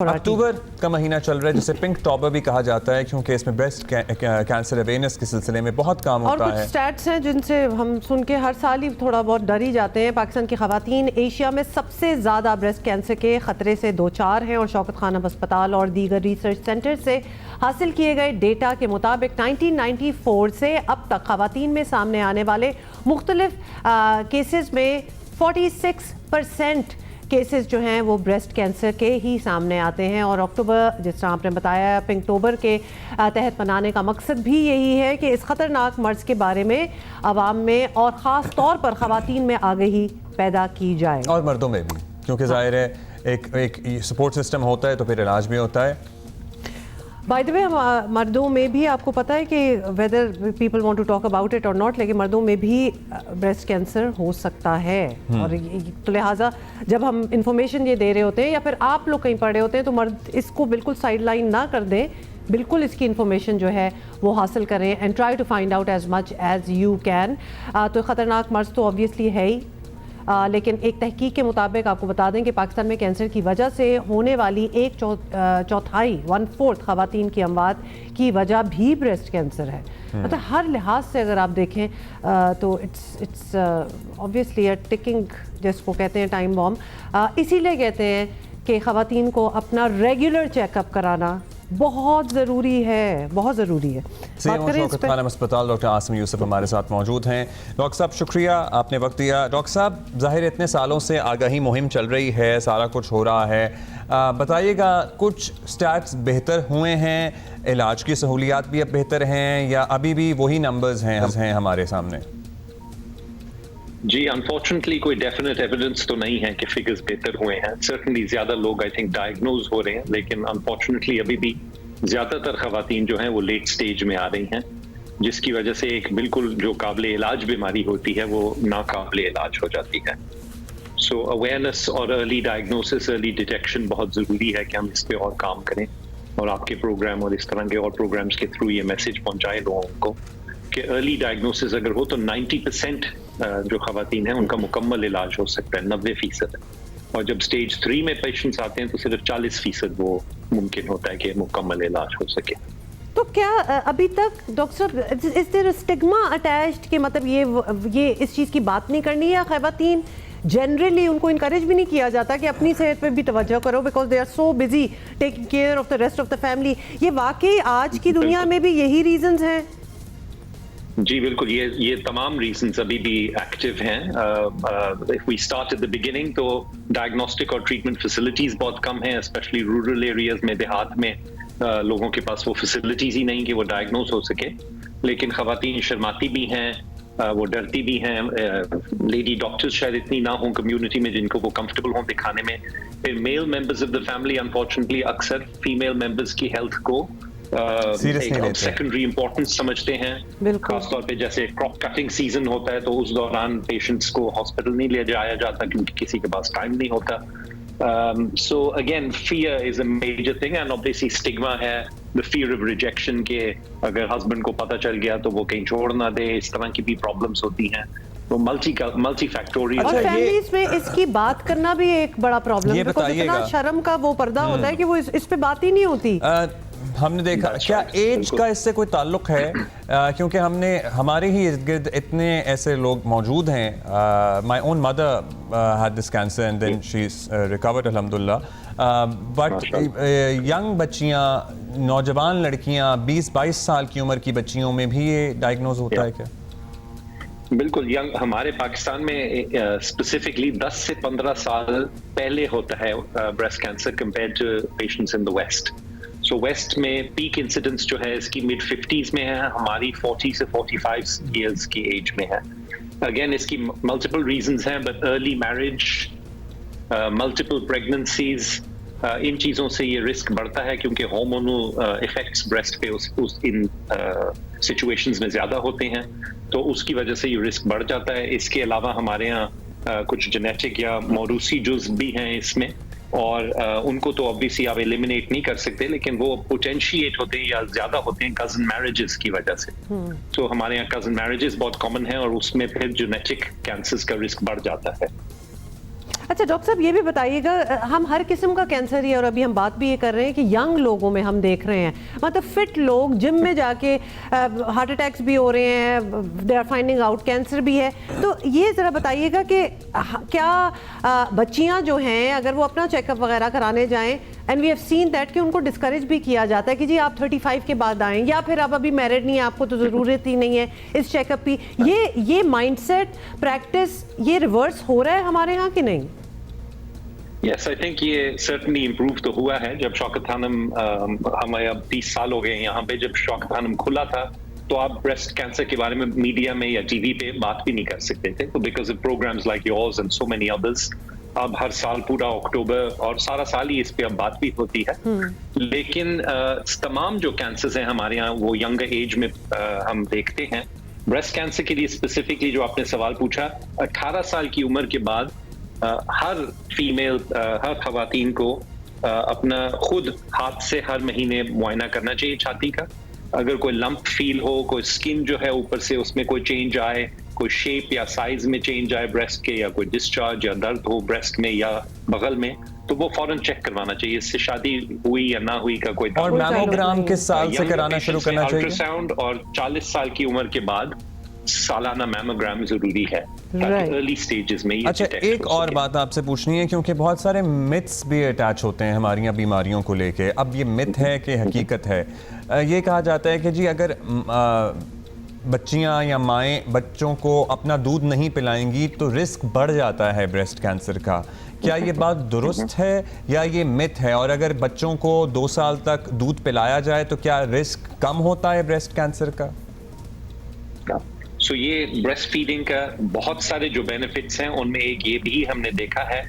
अक्टूबर का महीना चल रहा है जिसे पिंक टॉबर भी कहा जाता है क्योंकि इसमें ब्रेस्ट कैंसर अवेयरनेस के सिलसिले में बहुत काम होता है। और कुछ स्टैट्स हैं जिनसे हम सुन के हर साल ही थोड़ा बहुत डर ही जाते हैं। पाकिस्तान की खवातीन एशिया में सबसे ज़्यादा ब्रेस्ट कैंसर के ख़तरे से दो चार हैं और शौकत खानम अस्पताल और दीगर रिसर्च सेंटर से हासिल किए गए डेटा के मुताबिक 1994 से अब तक खवातीन में सामने आने वाले मुख्तलिफ केसेस में 46% केसेस जो हैं वो ब्रेस्ट कैंसर के ही सामने आते हैं। और अक्टूबर, जिस तरह आपने बताया, पिंकटोबर के तहत मनाने का मकसद भी यही है कि इस ख़तरनाक मर्ज़ के बारे में आवाम में और ख़ास तौर पर ख़वातीन में आगाही पैदा की जाए और मर्दों में भी, क्योंकि जाहिर है एक सपोर्ट सिस्टम होता है तो फिर इलाज भी होता है। बाय द वे, मर्दों में भी आपको पता है कि whether people want to talk about it और नॉट, लेकिन मर्दों में भी ब्रेस्ट कैंसर हो सकता है। और तो लिहाजा जब हम इंफॉर्मेशन ये दे रहे होते हैं या फिर आप लोग कहीं पढ़ रहे होते हैं तो मर्द इसको बिल्कुल साइड लाइन ना कर दें, बिल्कुल इसकी इन्फॉर्मेशन जो है वो हासिल करें and try to find out as much as you can. तो ख़तरनाक मर्ज़ तो ऑब्वियसली है ही, लेकिन एक तहकीक के मुताबिक आपको बता दें कि पाकिस्तान में कैंसर की वजह से होने वाली एक चौथाई 1/4 खवातीन की अमवात की वजह भी ब्रेस्ट कैंसर है। मतलब हर लिहाज से अगर आप देखें तो इट्स ऑब्वियसली अ टिकिंग, जिसको कहते हैं टाइम बॉम्ब। इसीलिए कहते हैं कि खवातीन को अपना रेगुलर चेकअप कराना बहुत ज़रूरी है, बहुत ज़रूरी है। शौकत खानम अस्पताल डॉक्टर आसिम यूसुफ हमारे साथ मौजूद हैं। डॉक्टर साहब, शुक्रिया, आपने वक्त दिया। डॉक्टर साहब, ज़ाहिर इतने सालों से आगाही मुहिम चल रही है, सारा कुछ हो रहा है, बताइएगा कुछ स्टैट्स बेहतर हुए हैं, इलाज की सहूलियात भी अब बेहतर हैं या अभी भी वही नंबर्स हैं हमारे सामने? जी, अनफॉर्चुनेटली कोई डेफिनेट एविडेंस तो नहीं है कि फिगर्स बेहतर हुए हैं। सर्टनली ज्यादा लोग आई थिंक डायग्नोज हो रहे हैं, लेकिन अनफॉर्चुनेटली अभी भी ज्यादातर खवातीन जो हैं वो लेट स्टेज में आ रही हैं, जिसकी वजह से एक बिल्कुल जो काबिल इलाज बीमारी होती है वो नाकाबिल इलाज हो जाती है। सो अवेयरनेस और अर्ली डायग्नोसिस, अर्ली डिटेक्शन बहुत जरूरी है कि हम इस पे और काम करें और आपके प्रोग्राम और इस तरह के और प्रोग्राम्स के थ्रू ये मैसेज पहुंचाए लोगों को कि अर्ली डायग्नोसिस अगर हो तो 90% जो खवातीन हैं उनका मुकम्मल इलाज हो सकता है, 90%। और जब स्टेज 3 में पेशेंट्स आते हैं तो सिर्फ 40% वो मुमकिन होता है कि मुकम्मल इलाज हो सके। तो क्या अभी तक डॉक्टर साहब इज देयर स्टिग्मा अटैच्ड कि मतलब ये इस चीज़ की बात नहीं करनी है? खवातीन जनरली उनको इनकरेज भी नहीं किया जाता कि अपनी सेहत पे भी तवज्जो करो because they are so busy taking care of the rest of the family. ये वाकई आज की दुनिया में भी यही रीजंस हैं? जी बिल्कुल, ये तमाम रीजंस अभी भी एक्टिव हैं। If we start at the beginning तो डायग्नोस्टिक और ट्रीटमेंट फैसिलिटीज बहुत कम हैं, स्पेशली रूरल एरियाज में, देहात में लोगों के पास वो फैसिलिटीज ही नहीं कि वो डायग्नोज हो सके। लेकिन खवातीन शर्माती भी हैं, वो डरती भी हैं, लेडी डॉक्टर्स शायद इतनी ना हों कम्युनिटी में जिनको वो कंफर्टेबल हों दिखाने में। फिर male members of the family unfortunately अक्सर फीमेल मेंबर्स की हेल्थ को सेकेंडरी इंपॉर्टेंस समझते हैं। खासतौर पे जैसे क्रॉप कटिंग सीजन होता है तो उस दौरान पेशेंट्स को हॉस्पिटल नहीं ले जाया जाता क्योंकि किसी के पास टाइम नहीं होता। So again fear is a major thing and obviously stigma है, द फियर ऑफ रिजेक्शन के अगर हस्बैंड को पता चल गया तो वो कहीं छोड़ ना दे, इस तरह की भी प्रॉब्लम्स होती हैं। तो मल्टी फैक्टोरियल और फैमिलीज में इसकी बात करना भी एक बड़ा प्रॉब्लम है बिकॉज़ इतना शर्म का वो पर्दा होता है कि वो इस पे बात ही नहीं होती। हमने देखा, क्या एज का इससे कोई ताल्लुक है? क्योंकि हमारे ही इर्द गिर्द इतने ऐसे लोग मौजूद हैं। My own mother had this cancer and then she is recovered अल्हम्दुलिल्लाह। बट यंग बच्चियां, नौजवान लड़कियां, 20-22 साल की उम्र की बच्चियों में भी ये डायग्नोज होता है क्या? बिल्कुल, यंग हमारे पाकिस्तान में स्पेसिफिकली 10 से 15 साल पहले होता है breast cancer compare to patients in the west. So west में पीक इंसिडेंस जो है इसकी मिड 50s में है, हमारी 40 से 45 इयर्स की एज में है। अगेन इसकी मल्टीपल रीजंस हैं, but early marriage, multiple pregnancies, इन चीज़ों से ये रिस्क बढ़ता है क्योंकि हार्मोनल इफेक्ट्स ब्रेस्ट पे इन सिचुएशंस में ज़्यादा होते हैं, तो उसकी वजह से ये रिस्क बढ़ जाता है। इसके अलावा हमारे यहाँ कुछ जेनेटिक या मौरूसी जुज़ भी हैं इसमें, और उनको तो ऑब्वियसली आप एलिमिनेट नहीं कर सकते, लेकिन वो पोटेंशिएट होते हैं या ज्यादा होते हैं कजन मैरिजेस की वजह से। तो हमारे यहाँ कजन मैरिजेस बहुत कॉमन है और उसमें फिर जेनेटिक कैंसर्स का रिस्क बढ़ जाता है। अच्छा डॉक्टर साहब ये भी बताइएगा, हम हर किस्म का कैंसर ही, और अभी हम बात भी ये कर रहे हैं कि यंग लोगों में हम देख रहे हैं, मतलब फिट लोग जिम में जाके हार्ट अटैक्स भी हो रहे हैं, they are finding out cancer भी है। तो ये ज़रा बताइएगा कि क्या बच्चियां जो हैं अगर वो अपना चेकअप वगैरह कराने जाएं, and we have seen that कि उनको डिस्करेज भी किया जाता है कि जी आप 35 के बाद आएँ, या फिर आप अभी मैरिड नहीं है, आपको तो ज़रूरत ही नहीं है इस चेकअप की। ये माइंडसेट प्रैक्टिस ये रिवर्स हो रहा है हमारे यहाँ कि नहीं? Yes, I think ये certainly improve तो हुआ है। जब शौकत खानम हमें अब 30 साल हो गए यहाँ पे, जब शौकत खानम खुला था तो आप ब्रेस्ट कैंसर के बारे में मीडिया में या टीवी पे बात भी नहीं कर सकते थे, तो because of programmes like yours and so many others अब हर साल पूरा अक्टूबर और सारा साल ही इस पे अब बात भी होती है। लेकिन तमाम जो कैंसर्स हैं हमारे यहाँ वो यंगर एज में हम देखते हैं। ब्रेस्ट कैंसर के लिए स्पेसिफिकली जो आपने सवाल पूछा, 18 साल की उम्र के बाद हर फीमेल हर खवातीन को अपना खुद हाथ से हर महीने मुआयना करना चाहिए छाती का। अगर कोई लंप फील हो, कोई स्किन जो है ऊपर से उसमें कोई चेंज आए, कोई शेप या साइज में चेंज आए ब्रेस्ट के, या कोई डिस्चार्ज या दर्द हो ब्रेस्ट में या बगल में, तो वो फौरन चेक करवाना चाहिए। इससे शादी हुई या ना हुई का कोई और मैमोग्राम किस साल से कराना शुरू करना चाहिए? अल्ट्रासाउंड और 40 साल की उम्र के बाद सालाना मैमोग्राम जरूरी है ताकि अर्ली स्टेजेस में ये अच्छा, एक और बात आपसे पूछनी है, क्योंकि बहुत सारे मिथ्स भी अटैच होते हैं हमारी बीमारियों को लेके। अब ये मिथ है कि हकीकत है? ये कहा जाता है कि जी अगर बच्चियां या माएँ बच्चों को अपना दूध नहीं पिलाएंगी तो रिस्क बढ़ जाता है ब्रेस्ट कैंसर का। क्या ये बात दुरुस्त है या ये मिथ है? और अगर बच्चों को 2 साल तक दूध पिलाया जाए तो क्या रिस्क कम होता है ब्रेस्ट कैंसर का? सो ये ब्रेस्ट फीडिंग का बहुत सारे जो बेनिफिट्स हैं उनमें एक ये भी हमने देखा है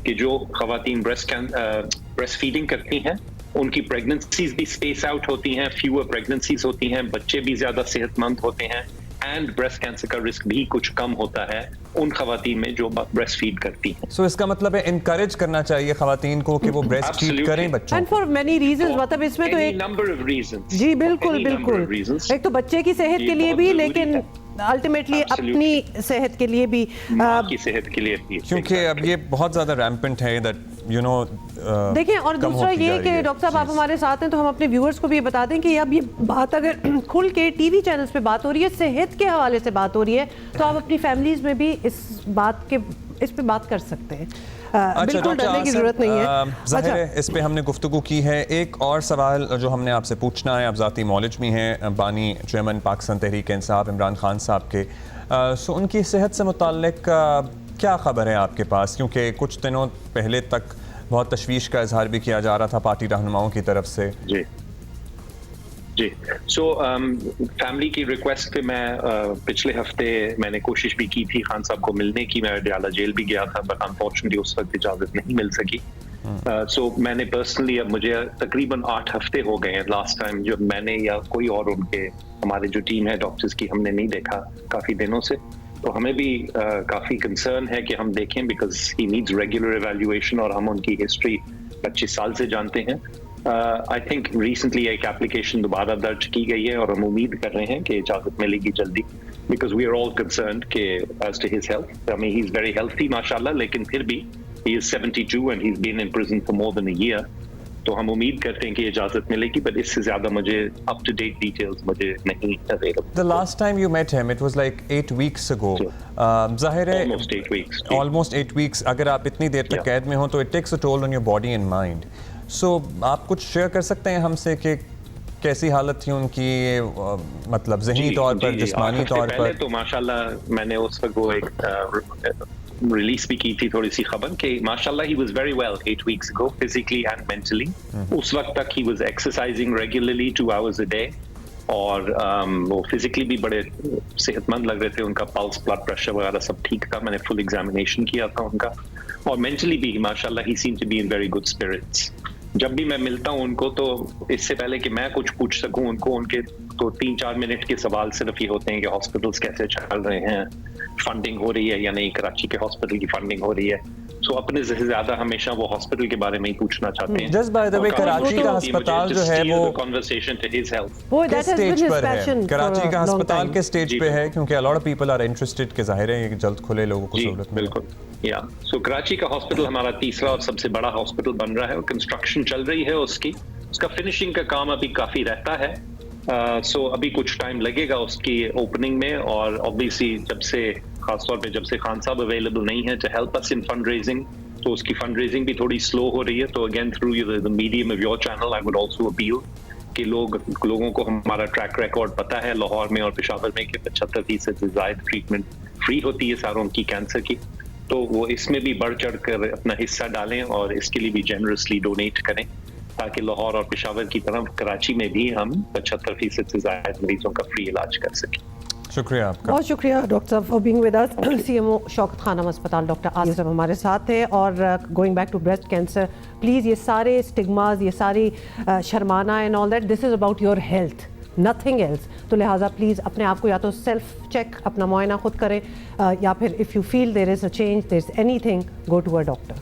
कि जो खवातीन ब्रेस्ट फीडिंग करती हैं उनकी प्रेगनेंसीज भी स्पेस आउट होती हैं, फ्यूअर प्रेगनेंसीज होती हैं, बच्चे भी ज्यादा सेहतमंद होते हैं, एंड ब्रेस्ट कैंसर का रिस्क भी कुछ कम होता है उन खवातीन में जो ब्रेस्ट फीड करती हैं। सो इसका मतलब है इनकरेज करना चाहिए खवातीन को कि वो ब्रेस्ट फीड करें बच्चों एंड फॉर मेनी रीजंस, मतलब इसमें तो एक नंबर ऑफ रीजंस। जी बिल्कुल बिल्कुल, एक तो बच्चे की सेहत के लिए भी, लेकिन अल्टीमेटली अपनी सेहत के लिए भी, की सेहत के लिए भी, क्योंकि अब ये बहुत ज्यादा रैम्पेंट है दैट यू नो। देखिए, और दूसरा ये कि डॉक्टर साहब आप हमारे साथ हैं तो हम अपने व्यूअर्स को भी बता दें कि अब ये बात अगर खुल के टीवी चैनल्स पे बात हो रही है, सेहत के हवाले से बात हो रही है, तो आप अपनी फैमिलीज में भी इस पे बात कर सकते हैं। बिल्कुल डरने की जरूरत नहीं है। ज़ाहिर है इस पे हमने गुफ्तगू की है। एक और सवाल जो हमने आपसे पूछना है, आप ज़ाती मौलिज भी हैं, बानी चेयरमैन पाकिस्तान तहरीक इंसाफ इमरान खान साहब के, सो उनकी सेहत से मुताल्लिक क्या खबर है आपके पास? क्योंकि कुछ दिनों पहले तक बहुत तशवीश का इजहार भी किया जा रहा था पार्टी रहनुमाओं की तरफ से। जी जी, सो फैमिली की रिक्वेस्ट पे मैं पिछले हफ्ते मैंने कोशिश भी की थी खान साहब को मिलने की। मैं अडयाला जेल भी गया था, बट अनफॉर्चुनेटली उस वक्त इजाजत नहीं मिल सकी। सो मैंने पर्सनली, अब मुझे तकरीबन 8 हफ्ते हो गए हैं लास्ट टाइम जब मैंने या कोई और उनके हमारे जो टीम है डॉक्टर्स की, हमने नहीं देखा काफी दिनों से। तो हमें भी काफी कंसर्न है कि हम देखें, because he needs regular evaluation और हम उनकी हिस्ट्री 25 साल से जानते हैं। आई थिंक रिसेंटली एक एप्लीकेशन दोबारा दर्ज की गई है और हम उम्मीद कर रहे हैं कि इजाजत मिलेगी जल्दी, because we are all concerned कि as to his health. I mean he is very healthy माशाल्लाह, लेकिन फिर भी he is 72 and he is been in prison for more than a year. तो हम उम्मीद करते हैं कि इजाजत मिलेगी, बट इससे ज्यादा मुझे अप टू डेट डिटेल्स मुझे नहीं available. The last time you met him, it was like 8 weeks ago. ज़ाहिर है almost 8 weeks. अगर आप इतनी देर तक कैद में हो तो it takes a toll on your body and mind. So आप कुछ शेयर कर सकते हैं हमसे कि कैसी हालत थी उनकी, मतलब ज़हनी तौर पर, जिस्मानी तौर पर? तो माशाल्लाह मैंने उस वक्त वो एक रिलीज भी की थी थोड़ी सी खबर कि माशाल्लाह he was very well 8 weeks ago physically and mentally. उस वक्त तक he was exercising regularly 2 hours a day और वो फिजिकली भी बड़े सेहतमंद लग रहे थे। उनका पल्स, ब्लड प्रेशर वगैरह सब ठीक था, मैंने फुल एग्जामिनेशन किया था उनका। और मेंटली भी माशाल्लाह he seem to be in very good spirits. जब भी मैं मिलता हूँ उनको तो इससे पहले कि मैं कुछ पूछ सकूं उनको, उनके तो 3-4 मिनट के सवाल सिर्फ ये होते हैं कि हॉस्पिटल्स कैसे चल रहे हैं, फंडिंग हो रही है या नहीं, कराची के हॉस्पिटल की फंडिंग हो रही है, सो अपने से ज्यादा हमेशा वो हॉस्पिटल के बारे में ही पूछना चाहते हैं। Just by the way, Karachi का अस्पताल जो है वो कन्वर्सेशन टू हिज हेल्थ वो किस that has been stage his पर passion है? for कराची a का long अस्पताल time. किस स्टेज जी, पे है? क्योंकि a lot of people are interested कि जाहिर है ये जल्द खुले, लोगों को जी सहूलत मिले। बिल्कुल, या सो कराची का हॉस्पिटल हमारा तीसरा और सबसे बड़ा हॉस्पिटल बन रहा है और कंस्ट्रक्शन चल रही है उसका फिनिशिंग का काम अभी काफी रहता है। सो अभी कुछ टाइम लगेगा उसकी ओपनिंग में, और ऑब्वियसली खासतौर पे जब से खान साहब अवेलेबल नहीं है to help us in fund raising, तो उसकी फंड रेजिंग भी थोड़ी स्लो हो रही है। तो again through the medium of your channel I would also appeal कि लोगों को हमारा ट्रैक रिकॉर्ड पता है लाहौर में और पेशावर में कि 75% से ज्यादा ट्रीटमेंट फ्री होती है सारों की कैंसर की, तो वो इसमें भी बढ़ चढ़ कर अपना हिस्सा डालें और इसके लिए भी जेनरसली डोनेट करें, ताकि लाहौर और पेशावर की तरफ कराची में भी हम 75% से ज्यादा मरीजों का फ्री इलाज कर सकें। शुक्रिया आपका। बहुत शुक्रिया डॉक्टर साहब for being with us. CMO Shaukat Khanum अस्पताल डॉक्टर आसिफ साहब हमारे साथ थे। और going back to breast cancer, please ये सारे स्टिग्मास, ये सारी शर्माना and all that, this is about your health, nothing else. तो लिहाजा प्लीज़ अपने आप को या तो सेल्फ चेक, अपना मुआयना खुद करें, या फिर if you feel there is a change, there is anything, go to a doctor.